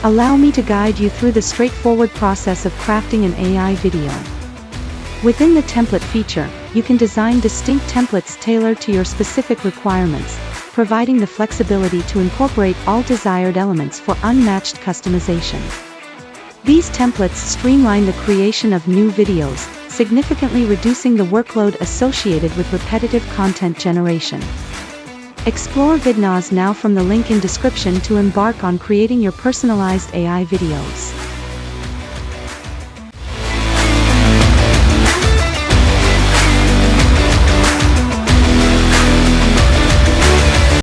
Allow me to guide you through the straightforward process of crafting an AI video. Within the template feature, you can design distinct templates tailored to your specific requirements, providing the flexibility to incorporate all desired elements for unmatched customization. These templates streamline the creation of new videos, significantly reducing the workload associated with repetitive content generation. Explore Vidnoz now from the link in description to embark on creating your personalized AI videos.